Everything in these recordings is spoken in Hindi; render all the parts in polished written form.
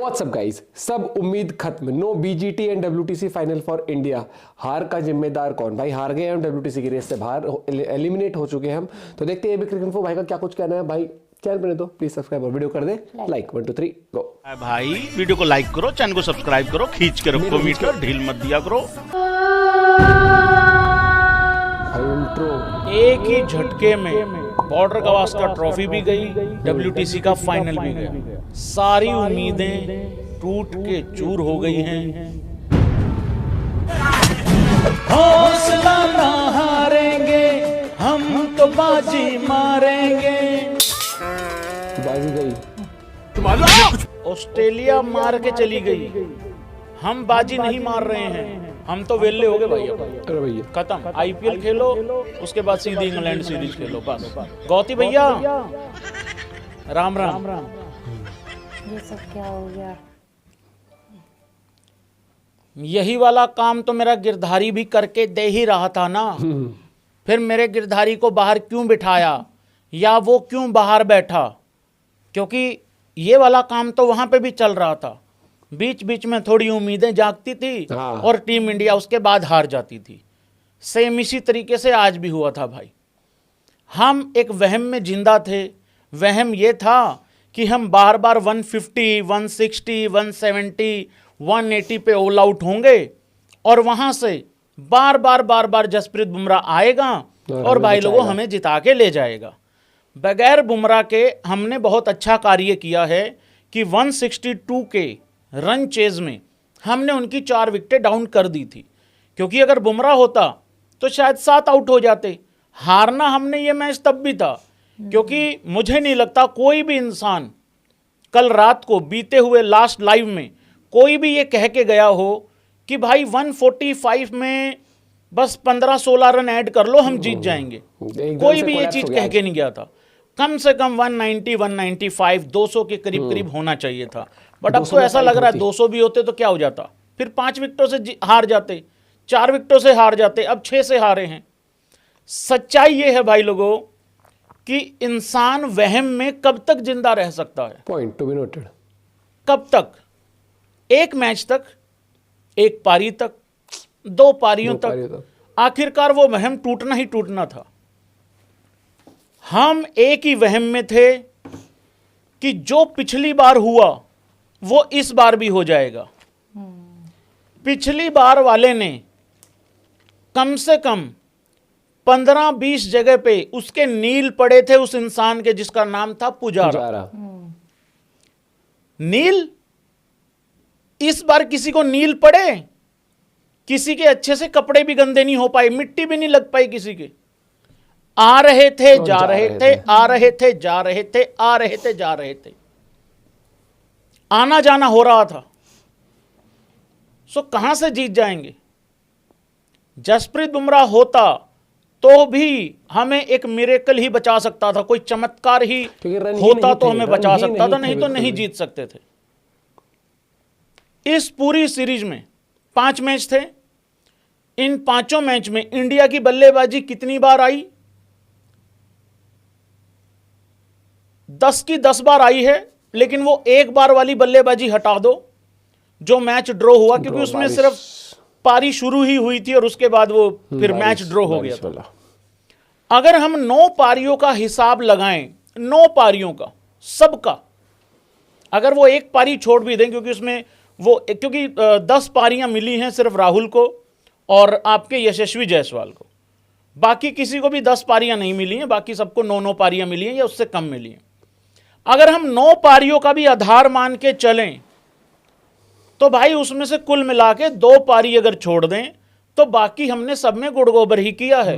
व्हाट्सअप गाइस, सब उम्मीद खत्म। No BGT and WTC final for India. हार का जिम्मेदार कौन? भाई हार गए हम, डब्ल्यूटीसी की रेस से बाहर एलिमिनेट हो चुके हैं हम। तो देखते हैं क्रिकेट इन्फो भाई का क्या कुछ कहना है। भाई चैनल बने तो प्लीज सब्सक्राइब और वीडियो कर दे लाइक। 1 2 3 गो। भाई वीडियो को लाइक करो, चैनल को सब्सक्राइब करो, खींच के रखो मीटर, ढील मत दिया करो। एक ही झटके में बॉर्डर गावस्कर ट्रॉफी भी गई, डब्ल्यूटीसी का फाइनल भी गया। सारी उम्मीदें टूट के चूर हो गई हैं। हौसला ना हारेंगे, हम तो बाजी मारेंगे। बाजी गई, ऑस्ट्रेलिया मार के चली गई, हम बाजी नहीं मार रहे हैं। हम तो वेले हो गए भैया, खत्म। आईपीएल खेलो, उसके बाद सीधी इंग्लैंड सीरीज खेलो, बस। गौती भैया राम राम। ये सब क्या हो गया? यही वाला काम तो मेरा गिरधारी भी करके दे ही रहा था ना। फिर मेरे गिरधारी को बाहर क्यों बिठाया, या वो क्यों बाहर बैठा? क्योंकि ये वाला काम तो वहां पे भी चल रहा था। बीच बीच में थोड़ी उम्मीदें जागती थी और टीम इंडिया उसके बाद हार जाती थी। सेम इसी तरीके से आज भी हुआ था भाई। हम एक वहम में जिंदा थे। वहम ये था कि हम बार बार 150, 160, 170, 180 पे ऑल आउट होंगे और वहां से बार बार जसप्रीत बुमराह आएगा और भाई लोगों हमें जिता के ले जाएगा। बगैर बुमराह के हमने बहुत अच्छा कार्य किया है कि 162 के रन चेज में हमने उनकी 4 विकेटें डाउन कर दी थी। क्योंकि अगर बुमराह होता तो शायद 7 आउट हो जाते। हारना हमने ये मैच तब भी था, क्योंकि मुझे नहीं लगता कोई भी इंसान कल रात को बीते हुए लास्ट लाइव में कोई भी ये कह के गया हो कि भाई 145 में बस 15-16 रन ऐड कर लो हम जीत जाएंगे। कोई भी ये चीज कह के नहीं गया था। कम से कम 190, 195, 200 के करीब करीब होना चाहिए था। बट अब तो ऐसा लग रहा है 200 भी होते तो क्या हो जाता, फिर 5 विकेटों से हार जाते, 4 विकेटों से हार जाते, अब 6 से हारे हैं। सच्चाई ये है भाई लोगों कि इंसान वहम में कब तक जिंदा रह सकता है? Point to be noted. कब तक? एक मैच तक, एक पारी तक, 2 पारियों तक। आखिरकार वो वहम टूटना ही टूटना था। हम एक ही वहम में थे कि जो पिछली बार हुआ वो इस बार भी हो जाएगा। पिछली बार वाले ने कम से कम 15-20 जगह पे उसके नील पड़े थे उस इंसान के जिसका नाम था पुजारा। नील इस बार किसी को नील पड़े? किसी के अच्छे से कपड़े भी गंदे नहीं हो पाए, मिट्टी भी नहीं लग पाई किसी के। आ रहे थे, जा रहे थे, आ रहे थे, जा रहे थे, आ रहे थे, जा रहे थे। आना जाना हो रहा था। सो कहां से जीत जाएंगे? जसप्रीत बुमराह होता तो भी हमें एक मिरेकल ही बचा सकता था, कोई चमत्कार ही होता तो हमें बचा सकता था, नहीं तो नहीं जीत सकते थे। इस पूरी सीरीज में 5 मैच थे। इन 5 मैच में इंडिया की बल्लेबाजी कितनी बार आई? 10 की 10 बार आई है। लेकिन वो एक बार वाली बल्लेबाजी हटा दो जो मैच ड्रॉ हुआ, क्योंकि उसमें सिर्फ पारी शुरू ही हुई थी और उसके बाद वो फिर मैच ड्रॉ हो गया था। अगर हम 9 पारियों का हिसाब लगाएं, 9 पारियों का सबका, अगर वो एक पारी छोड़ भी दें, क्योंकि उसमें वो क्योंकि 10 पारियां मिली हैं सिर्फ राहुल को और आपके यशस्वी जायसवाल को, बाकी किसी को भी 10 पारियां नहीं मिली हैं, बाकी सबको 9-9 पारियां मिली हैं या उससे कम मिली हैं। अगर हम 9 पारियों का भी आधार मान के चलें तो भाई उसमें से कुल मिला के 2 पारी अगर छोड़ दें तो बाकी हमने सब में गुड़ गोबर ही किया है।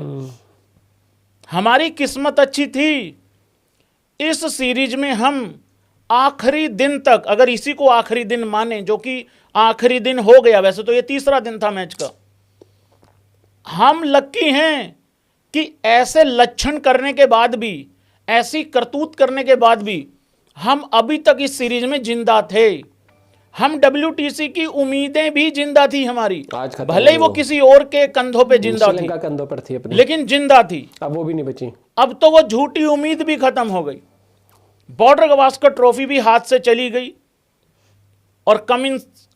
हमारी किस्मत अच्छी थी। इस सीरीज में हम आखिरी दिन तक, अगर इसी को आखिरी दिन माने, जो कि आखिरी दिन हो गया, वैसे तो ये तीसरा दिन था मैच का, हम लक्की हैं कि ऐसे लक्षण करने के बाद भी, ऐसी करतूत करने के बाद भी हम अभी तक इस सीरीज में जिंदा थे। हम डब्ल्यूटीसी की उम्मीदें भी जिंदा थी हमारी, भले ही वो किसी और के कंधों पे जिंदा थी, कंधों पर थी अपनी, लेकिन जिंदा थी। अब वो भी नहीं बची। अब तो वो झूठी उम्मीद भी खत्म हो गई। बॉर्डर गावस्कर ट्रॉफी भी हाथ से चली गई। और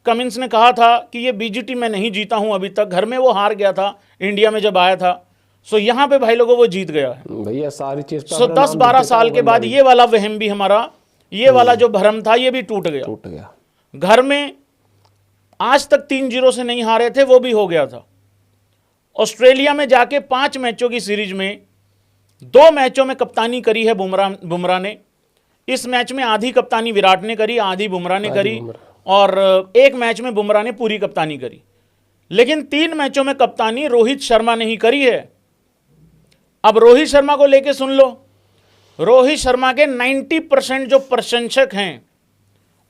कमिंस ने कहा था कि ये बीजीटी मैं नहीं जीता हूं अभी तक, घर में वो हार गया था इंडिया में जब आया था। सो यहां पे भाई लोगों वो जीत गया है। भैया सारी चीज पे सो अपना 10-12 नाम साल के बाद ये वाला वहम भी हमारा, ये वाला जो भ्रम था ये भी टूट गया। घर में आज तक 3-0 से नहीं हारे थे, वो भी हो गया था। ऑस्ट्रेलिया में जाके 5 मैचों की सीरीज में 2 मैचों में कप्तानी करी है बुमराह ने। इस मैच में आधी कप्तानी विराट ने करी, आधी बुमराह ने करी, और 1 मैच में बुमराह ने पूरी कप्तानी करी। लेकिन 3 मैचों में कप्तानी रोहित शर्मा ने ही करी है। अब रोहित शर्मा को लेके सुन लो, रोहित शर्मा के 90% जो प्रशंसक हैं,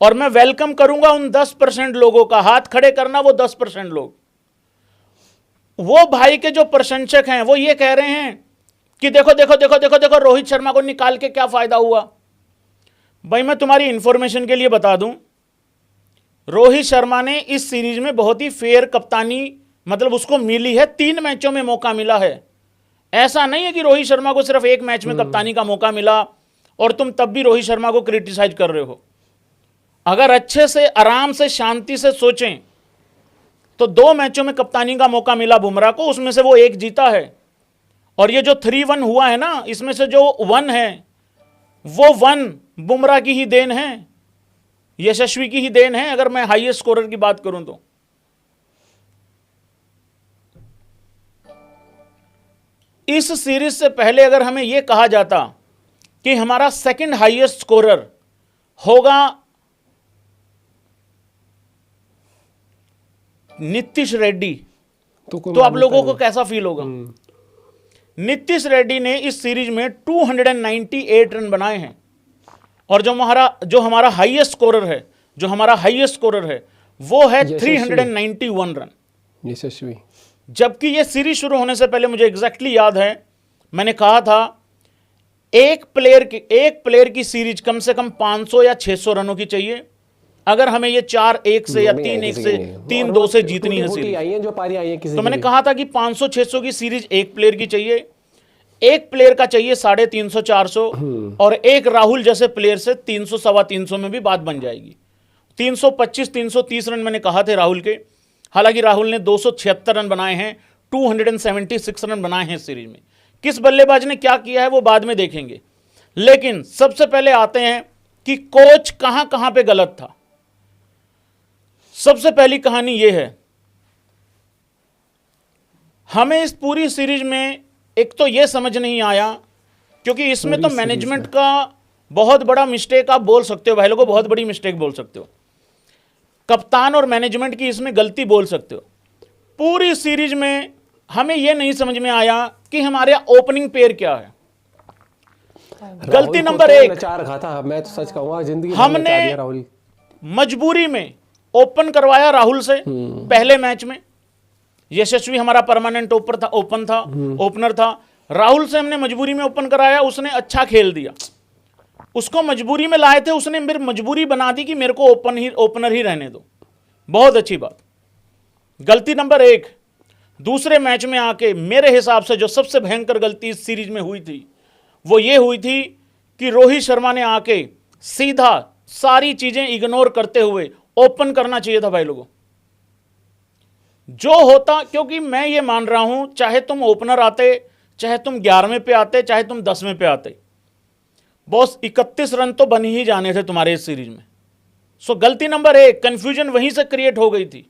और मैं वेलकम करूंगा उन 10% लोगों का, हाथ खड़े करना वो 10% लोग, वो भाई के जो प्रशंसक हैं वो ये कह रहे हैं कि देखो देखो देखो देखो देखो रोहित शर्मा को निकाल के क्या फायदा हुआ। भाई मैं तुम्हारी इंफॉर्मेशन के लिए बता दूं, रोहित शर्मा ने इस सीरीज में बहुत ही फेयर कप्तानी मतलब उसको मिली है, 3 मैचों में मौका मिला है। ऐसा नहीं है कि रोहित शर्मा को सिर्फ 1 मैच में कप्तानी का मौका मिला और तुम तब भी रोहित शर्मा को क्रिटिसाइज कर रहे हो। अगर अच्छे से आराम से शांति से सोचें तो 2 मैचों में कप्तानी का मौका मिला बुमराह को, उसमें से वो 1 जीता है। और ये जो 3-1 हुआ है ना, इसमें से जो 1 है वो 1 बुमराह की ही देन है, यशस्वी की ही देन है, अगर मैं हाईएस्ट स्कोरर की बात करूं तो। इस सीरीज से पहले अगर हमें यह कहा जाता कि हमारा सेकंड हाईएस्ट स्कोरर होगा नीतीश रेड्डी, तो आप लोगों को कैसा फील होगा। नीतीश रेड्डी ने इस सीरीज में 298 रन बनाए हैं, और जो हमारा हाईएस्ट स्कोरर है वो है 391 रन यशस्वी। जबकि ये सीरीज शुरू होने से पहले मुझे एग्जैक्टली याद है, मैंने कहा था एक प्लेयर की सीरीज कम से कम 500 या 600 रनों की चाहिए, अगर हमें ये 4-1 से या 3-1 से 3-2 से जीतनी है सीरीज। जो पारी आई है किसी तो मैंने कहा था कि 500-600 की सीरीज एक प्लेयर की चाहिए, एक प्लेयर का चाहिए 350-400, और एक राहुल जैसे प्लेयर से 300-325 में भी बात बन जाएगी। 325-330 रन मैंने कहा थे राहुल के, हालांकि राहुल ने 276 रन बनाए हैं, 276 रन बनाए हैं सीरीज में। किस बल्लेबाज ने क्या किया है वो बाद में देखेंगे, लेकिन सबसे पहले आते हैं कि कोच कहां कहां पे गलत था। सबसे पहली कहानी यह है, हमें इस पूरी सीरीज में एक तो यह समझ नहीं आया, क्योंकि इसमें तो मैनेजमेंट का बहुत बड़ा मिस्टेक आप बोल सकते हो, भाई लोगों बहुत बड़ी मिस्टेक बोल सकते हो, कप्तान और मैनेजमेंट की इसमें गलती बोल सकते हो। पूरी सीरीज में हमें यह नहीं समझ में आया कि हमारे ओपनिंग पेयर क्या है। गलती नंबर 1, खाता मैं तो सच कहूंगा जिंदगी हमने राहुल मजबूरी में ओपन करवाया राहुल से पहले मैच में। यशस्वी हमारा परमानेंट ओपनर था, राहुल से हमने मजबूरी में ओपन कराया, उसने अच्छा खेल दिया। उसको मजबूरी में लाए थे, उसने मेरी मजबूरी बना दी कि मेरे को ओपनर ही रहने दो। बहुत अच्छी बात। गलती नंबर 1, दूसरे मैच में आके मेरे हिसाब से जो सबसे भयंकर गलती इस सीरीज में हुई थी वो ये हुई थी कि रोहित शर्मा ने आके सीधा सारी चीजें इग्नोर करते हुए ओपन करना चाहिए था भाई लोगों। जो होता, क्योंकि मैं ये मान रहा हूं चाहे तुम ओपनर आते, चाहे तुम 11वें पे आते, चाहे तुम 10वें पे आते, बॉस 31 रन तो बन ही जाने थे तुम्हारे इस सीरीज में। सो गलती नंबर 1, कंफ्यूजन वहीं से क्रिएट हो गई थी।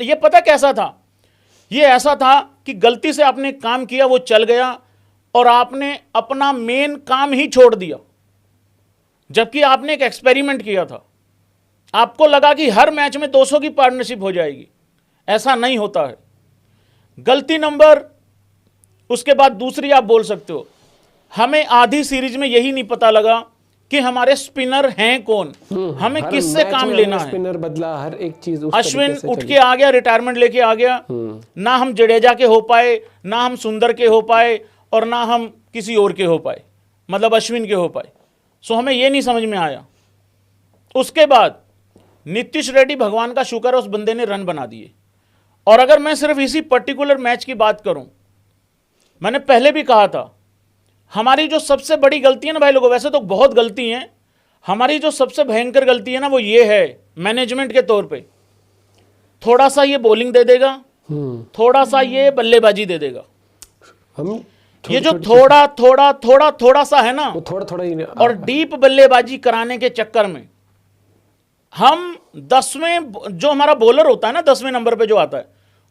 ये पता कैसा था, ये ऐसा था कि गलती से आपने काम किया, वो चल गया और आपने अपना मेन काम ही छोड़ दिया, जबकि आपने एक एक्सपेरिमेंट किया था। आपको लगा कि हर मैच में 200 की पार्टनरशिप हो जाएगी, ऐसा नहीं होता है। गलती नंबर, उसके बाद दूसरी आप बोल सकते हो, हमें आधी सीरीज में यही नहीं पता लगा कि हमारे स्पिनर हैं कौन, हमें किससे काम लेना है। स्पिनर बदला, हर एक चीज अश्विन उठ के आ गया, रिटायरमेंट लेके आ गया, ना हम जडेजा के हो पाए, ना हम सुंदर के हो पाए, और ना हम किसी और के हो पाए, मतलब अश्विन के हो पाए। सो हमें यह नहीं समझ में आया। उसके बाद नीतीश रेड्डी, भगवान का शुक्र है उस बंदे ने रन बना दिए। और अगर मैं सिर्फ इसी पर्टिकुलर मैच की बात करूं, मैंने पहले भी कहा था, हमारी जो सबसे बड़ी गलती है ना भाई लोगों, वैसे तो बहुत गलती हैं, हमारी जो सबसे भयंकर गलती है ना वो ये है मैनेजमेंट के तौर पे थोड़ा सा ये बॉलिंग दे देगा, थोड़ा सा ये बल्लेबाजी दे देगा। हम ये जो थोड़ा थोड़ा थोड़ा थोड़ा सा है ना, वो थोड़ा थोड़ा ही और डीप बल्लेबाजी कराने के चक्कर में हम 10वें जो हमारा बॉलर होता है ना, 10वें नंबर पे जो आता है,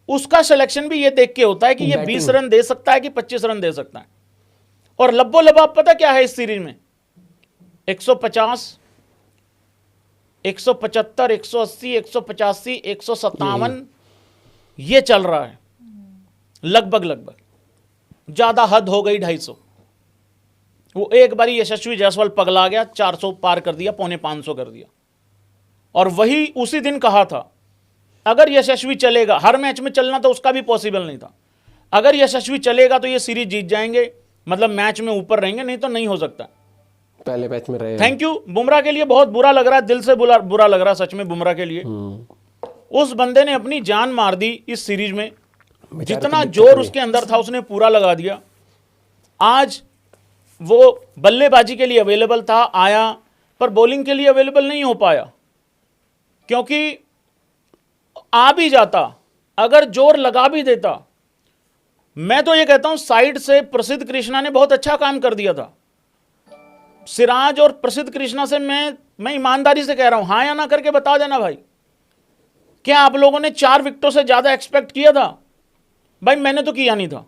उसका सिलेक्शन भी ये देख के होता है कि ये 20 रन दे सकता है कि 25 रन दे सकता है। और लब्बो लबाब पता क्या है इस सीरीज में? 150, 175, 180, 185, 157 ये चल रहा है लगभग लगभग। ज्यादा हद हो गई 250। वो एक बारी यशस्वी जायसवाल पगला गया, 400 पार कर दिया, 450 कर दिया। और वही उसी दिन कहा था, अगर यशस्वी चलेगा, हर मैच में चलना तो उसका भी पॉसिबल नहीं था, अगर यशस्वी चलेगा तो ये सीरीज जीत जाएंगे, मतलब मैच में ऊपर रहेंगे, नहीं तो नहीं हो सकता। पहले मैच में रहे। Thank you. बुमराह के लिए बहुत बुरा लग रहा है, दिल से बुरा लग रहा है सच में बुमराह के लिए। उस बंदे ने अपनी जान मार दी इस सीरीज में, जितना जोर उसके अंदर था उसने पूरा लगा दिया। आज वो बल्लेबाजी के लिए अवेलेबल था, आया, पर बॉलिंग के लिए अवेलेबल नहीं हो पाया, क्योंकि आ भी जाता, अगर जोर लगा भी देता। मैं तो ये कहता हूं साइड से प्रसिद्ध कृष्णा ने बहुत अच्छा काम कर दिया था। सिराज और प्रसिद्ध कृष्णा से मैं ईमानदारी से कह रहा हूं, हां या ना करके बता देना भाई, क्या आप लोगों ने 4 विकेटों से ज्यादा एक्सपेक्ट किया था? भाई मैंने तो किया नहीं था।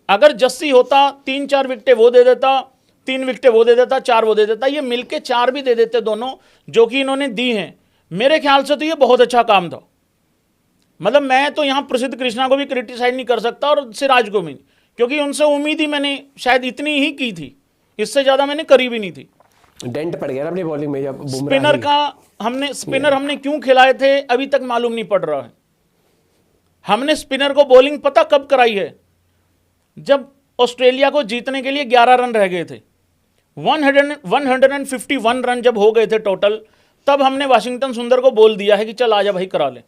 अगर जस्सी होता 3-4 विकेटें वो दे देता, 3 विकेटें वो दे देता, 4 वो दे देता, ये मिलके 4 भी दे देते दोनों, जो कि इन्होंने दी हैं। मेरे ख्याल से तो ये बहुत अच्छा काम था। मतलब मैं तो यहां प्रसिद्ध कृष्णा को भी क्रिटिसाइज नहीं कर सकता और सिराज को भी, क्योंकि उनसे उम्मीद ही मैंने शायद इतनी ही की थी, इससे ज्यादा मैंने करी भी नहीं थी। डेंट पड़ गया ना अपनी बॉलिंग में जब स्पिनर हमने क्यों खिलाए थे अभी तक मालूम नहीं पड़ रहा है। हमने स्पिनर को बॉलिंग पता कब कराई है? जब ऑस्ट्रेलिया को जीतने के लिए 11 रन रह गए थे, 151 रन जब हो गए थे टोटल, तब हमने वाशिंगटन सुंदर को बोल दिया है कि चल आजा भाई करा ले।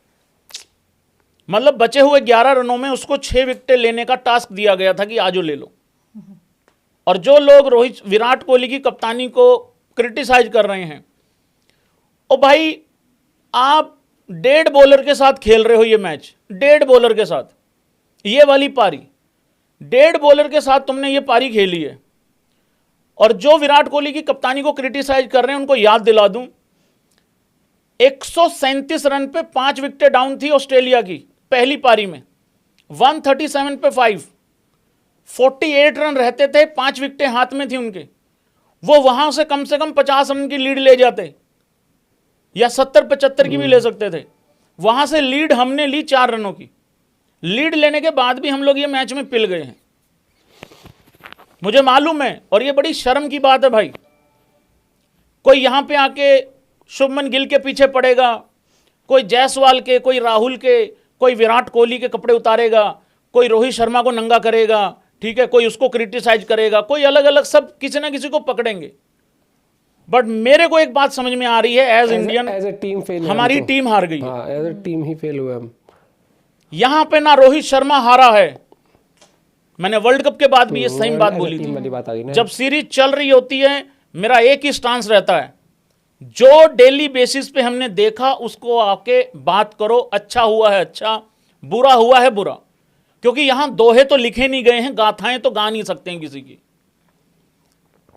मतलब बचे हुए 11 रनों में उसको 6 विकेटें लेने का टास्क दिया गया था कि आजो ले लो। और जो लोग विराट कोहली की कप्तानी को क्रिटिसाइज कर रहे हैं, ओ भाई आप डेड बॉलर के साथ खेल रहे हो ये मैच, डेड बॉलर के साथ, ये वाली पारी डेड बॉलर के साथ तुमने ये पारी खेली है। और जो विराट कोहली की कप्तानी को क्रिटिसाइज कर रहे हैं उनको याद दिला दूं, 137 रन पे 5 विकेटें डाउन थी ऑस्ट्रेलिया की पहली पारी में, 137 पे 5, 48 रन रहते थे, 5 विकेटें हाथ में थी उनके। वो वहां से कम 50 रन की लीड ले जाते, या 70-75 की भी ले सकते थे। वहां से लीड हमने ली 4 रनों की। लीड लेने के बाद भी हम लोग ये मैच में पिल गए हैं, मुझे मालूम है। और ये बड़ी शर्म की बात है भाई, कोई यहां पे आके शुभमन गिल के पीछे पड़ेगा, कोई जायसवाल के, कोई राहुल के, कोई विराट कोहली के कपड़े उतारेगा, कोई रोहित शर्मा को नंगा करेगा, ठीक है, कोई उसको क्रिटिसाइज करेगा, कोई अलग अलग, सब किसी ना किसी को पकड़ेंगे। बट मेरे को एक बात समझ में आ रही है, as Indian as a team fail, हमारी टीम हार गई है। हाँ, एज ए टीम ही फेल हुए हम। यहां पे ना रोहित शर्मा हारा है, मैंने वर्ल्ड कप के बाद भी ये सही बात बोली थी। जब सीरीज चल रही होती है मेरा एक ही स्टांस रहता है, जो डेली बेसिस पे हमने देखा उसको आके बात करो, अच्छा हुआ है अच्छा, बुरा हुआ है बुरा, क्योंकि यहां दोहे तो लिखे नहीं गए हैं, गाथाएं तो गा नहीं सकते हैं किसी की।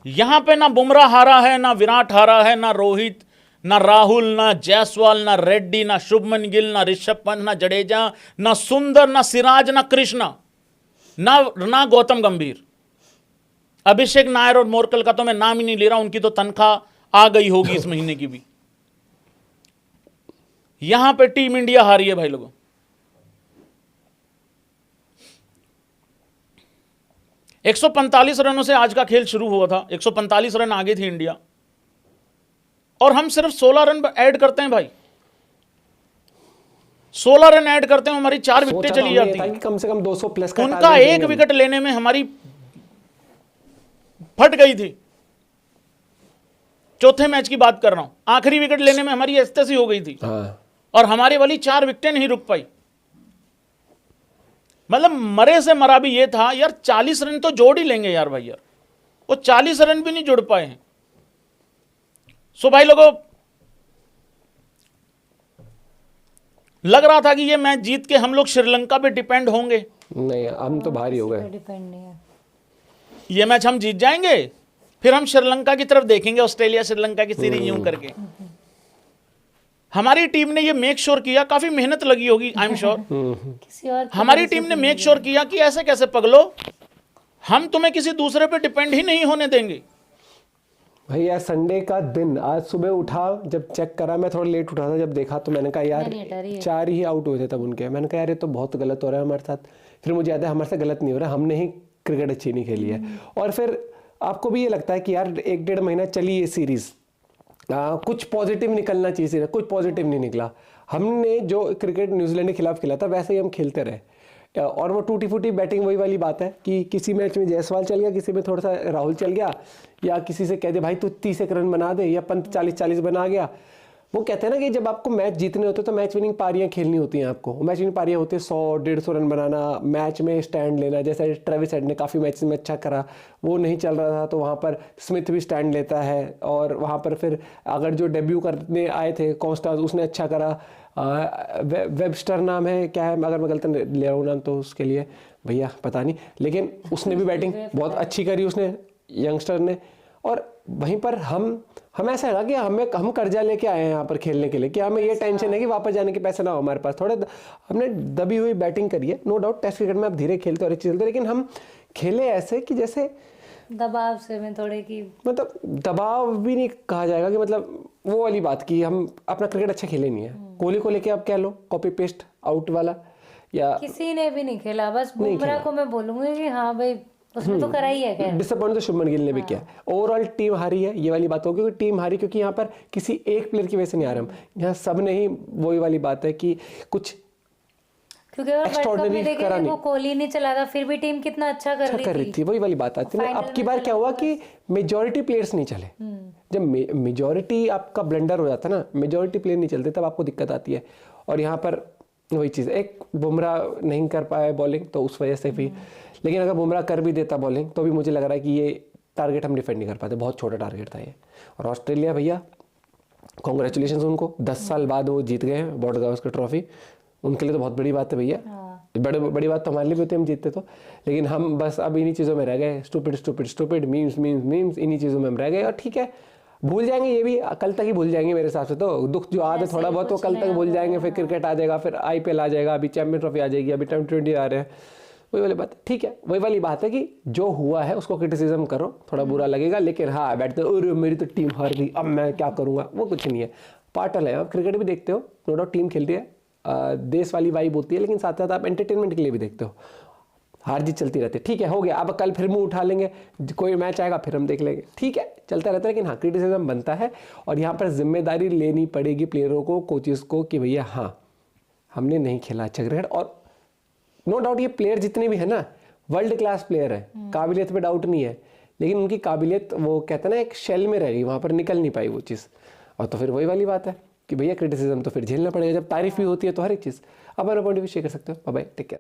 यहां पे ना बुमराह हारा है, ना विराट हारा है, ना रोहित, ना राहुल, ना जायसवाल, ना रेड्डी, ना शुभमन गिल, ना ऋषभ पंत, ना जडेजा, ना सुंदर, ना सिराज, ना कृष्णा, ना गौतम गंभीर। अभिषेक नायर और मोरकल का तो मैं नाम ही नहीं ले रहा, उनकी तो तनख्वाह आ गई होगी इस महीने की भी। यहां पे टीम इंडिया हारी है भाई लोगों। एक 145 रनों से आज का खेल शुरू हुआ था, 145 रन आगे थी इंडिया, और हम सिर्फ 16 रन ऐड करते हैं भाई। 16 रन ऐड करते हैं, हमारी 4 विकेटें चली जाती हैं। कम से कम 200 प्लस का उनका एक विकेट लेने में हमारी फट गई थी। चौथे मैच की बात कर रहा हूं, आखिरी विकेट लेने में हमारी ऐसी हो गई थी। हाँ। और हमारी वाली 4 विकेटें नहीं रुक पाई। मतलब मरे से मरा भी ये था यार, 40 रन तो जोड़ ही लेंगे यार भाई, यार वो 40 रन भी नहीं जोड़ पाए हैं। सो भाई लोगों, लग रहा था कि ये मैच जीत के हम लोग श्रीलंका पे डिपेंड होंगे, नहीं हम तो भारी हो गए। डिपेंड नहीं है। ये मैच हम जीत जाएंगे, फिर हम श्रीलंका की तरफ देखेंगे, ऑस्ट्रेलिया श्रीलंका की सीरीज यूं करके। हमारी टीम ने ये मेक श्योर किया, काफी मेहनत लगी होगी आई एम श्योर, किसी और की हमारी वजह से टीम ने तो मेक नहीं श्योर किया कि ऐसे कैसे पगलो, हम तुम्हें किसी दूसरे पे डिपेंड ही नहीं होने देंगे। भैया संडे का दिन, आज सुबह उठा, जब चेक करा, मैं थोड़ा लेट उठा था, जब देखा तो मैंने कहा यार नहीं, डर ही है। 4 ही आउट हुए थे तब उनके। मैंने कहा यार ये तो बहुत गलत हो रहा है हमारे साथ। फिर मुझे याद है हमारे साथ गलत नहीं हो रहा, हमने ही क्रिकेट अच्छी नहीं खेली है। और फिर आपको भी ये लगता है कि यार 1-1.5 महीना चली ये सीरीज, कुछ पॉजिटिव निकलना चाहिए सीरीज, कुछ पॉजिटिव नहीं निकला। हमने जो क्रिकेट न्यूजीलैंड के खिलाफ खेला था वैसे ही हम खेलते रहे, और वो टूटी फूटी बैटिंग, वही वाली बात है कि किसी मैच में जायसवाल चल गया, किसी में थोड़ा सा राहुल चल गया, या किसी से कह दे भाई तू 30 रन बना दे, या पंत 40-40 बना गया। वो कहते हैं ना कि जब आपको मैच जीतने होते तो मैच विनिंग पारियां खेलनी होती हैं आपको। मैच विनिंग पारियां होती है 100-150 रन बनाना, मैच में स्टैंड लेना। जैसे ट्रेविस हेड ने काफ़ी मैच में अच्छा करा, वो नहीं चल रहा था तो वहाँ पर स्मिथ भी स्टैंड लेता है, और वहाँ पर फिर अगर जो डेब्यू करने आए थे कॉन्स्टांस, उसने अच्छा करा। वेबस्टर नाम है, क्या है, अगर मैं गलत ले रहा हूँ नाम तो उसके लिए भैया पता नहीं, लेकिन उसने भी बैटिंग बहुत अच्छी करी उसने, यंगस्टर ने। और वहीं पर हम ऐसा है कि हम कर्जा लेके आए हैं यहाँ पर खेलने के लिए, कि हमें ये टेंशन है कि वापस जाने के पैसे ना हो हमारे पास। थोड़े हमने दबी हुई बैटिंग करी है, नो डाउट। टेस्ट क्रिकेट में आप धीरे खेलते और अच्छी खेलते, लेकिन हम खेले ऐसे कि जैसे दबाव से में थोड़े की, मतलब दबाव भी नहीं कहा जाएगा, कि मतलब वो वाली बात की हम अपना क्रिकेट अच्छा खेले नहीं है। कोहली को लेके आप कह लो कॉपी पेस्ट आउट वाला, या किसी ने भी नहीं खेला। बस बुमराह को मैं बोलूंगी कि हाँ भाई उसने तो करा ही है। खैर डिसअपॉइंट तो शुभमन गिल ने भी किया। ओवरऑल टीम हारी है, ये वाली बात हो, क्योंकि टीम हारी क्योंकि यहाँ पर किसी एक प्लेयर की वजह से नहीं आ रहे हम, यहाँ सब ने ही वही वाली बात है कि कुछ क्योंकि अगर वर्ल्ड कप extraordinary में देखें करा वो नहीं। कोहली नहीं चला था फिर भी टीम कितना अच्छा कर अच्छा कर रही थी, वही वाली बात आती है ना। अब की बार क्या हुआ कि मेजॉरिटी प्लेयर्स नहीं चले। जब मेजॉरिटी आपका ब्लंडर हो जाता है ना, मेजॉरिटी प्लेयर नहीं चलते, तब आपको दिक्कत आती है। और यहाँ पर वही चीज़, एक बुमराह नहीं कर पाया बॉलिंग तो उस वजह से भी, लेकिन अगर बुमराह कर भी देता बॉलिंग तो भी मुझे लग रहा है कि ये टारगेट हम डिफेंड नहीं कर पाते, बहुत छोटा टारगेट था ये। और ऑस्ट्रेलिया भैया कॉन्ग्रेचुलेशन उनको, 10 साल बाद वो जीत गए हैं बॉर्डर गावस्कर ट्रॉफी, उनके लिए तो बहुत बड़ी बात है भैया। बड़ी बात तो हमारे लिए भी होती है हम जीतते तो, लेकिन हम बस अब इन्हीं चीज़ों में रह गए, स्टूपिड मीम्स इन्हीं चीज़ों में हम रह गए। और ठीक है, भूल जाएंगे ये भी, कल तक ही भूल जाएंगे मेरे हिसाब से तो। दुख जो आज है थोड़ा बहुत वो कल तक भूल जाएंगे, फिर क्रिकेट आ जाएगा, फिर IPL आ जाएगा, अभी चैंपियन ट्रॉफी आ जाएगी, अभी T20 आ रहे हैं, वही वाली बात। ठीक है, वही वाली बात है कि जो हुआ है उसको क्रिटिसिज्म करो, थोड़ा बुरा लगेगा, लेकिन हाँ बैठते अरे मेरी तो टीम हार गई अब मैं क्या करूँगा, वो कुछ नहीं है, पार्टल है। आप क्रिकेट भी देखते हो, नो डाउट टीम खेलती है, देश वाली वाइब होती है, लेकिन साथ साथ आप एंटरटेनमेंट के लिए भी देखते हो, हार जीत चलती रहती है। ठीक है, हो गया, अब कल फिर मुंह उठा लेंगे, कोई मैच आएगा फिर हम देख लेंगे, ठीक है, चलता रहता है। लेकिन हाँ क्रिटिसिज्म बनता है, और यहाँ पर जिम्मेदारी लेनी पड़ेगी प्लेयरों को, कोचेस को, कि भैया हाँ हमने नहीं खेला अच्छा क्रिकेट। और नो डाउट ये प्लेयर जितने भी है ना वर्ल्ड क्लास प्लेयर है, काबिलियत पे डाउट नहीं है, लेकिन उनकी काबिलियत वो कहते हैं ना एक शेल में रह गई, वहाँ पर निकल नहीं पाई वो चीज़। और तो फिर वही वाली बात है कि भैया क्रिटिसिज्म तो फिर झेलना पड़ेगा, जब तारीफ भी होती है तो हर एक चीज़। अब अपना पॉइंट भी शेयर कर सकते हो। Bye, take care.